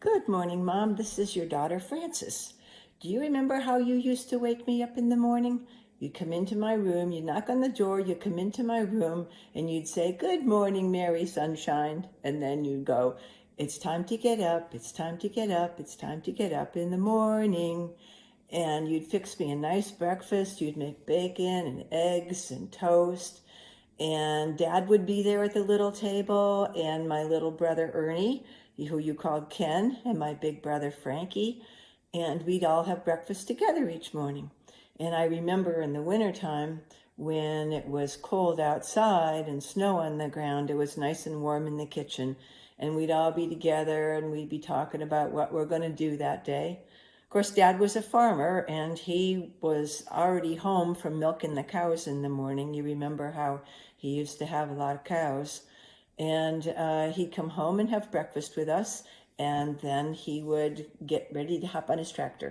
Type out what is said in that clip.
Good morning, Mom. This is your daughter, Frances. Do you remember how you used to wake me up in the morning? You'd come into my room, you'd knock on the door, you'd come into my room, and you'd say, "Good morning, Mary Sunshine." And then you'd go, "It's time to get up, it's time to get up, it's time to get up in the morning." And you'd fix me a nice breakfast. You'd make bacon and eggs and toast. And Dad would be there at the little table, and my little brother Ernie, who you called Ken, and my big brother Frankie, and we'd all have breakfast together each morning. And I remember in the wintertime when it was cold outside and snow on the ground, it was nice and warm in the kitchen, and we'd all be together and we'd be talking about what we're going to do that day. Of course, Dad was a farmer, and he was already home from milking the cows in the morning. You remember how he used to have a lot of cows. And he'd come home and have breakfast with us, and then he would get ready to hop on his tractor.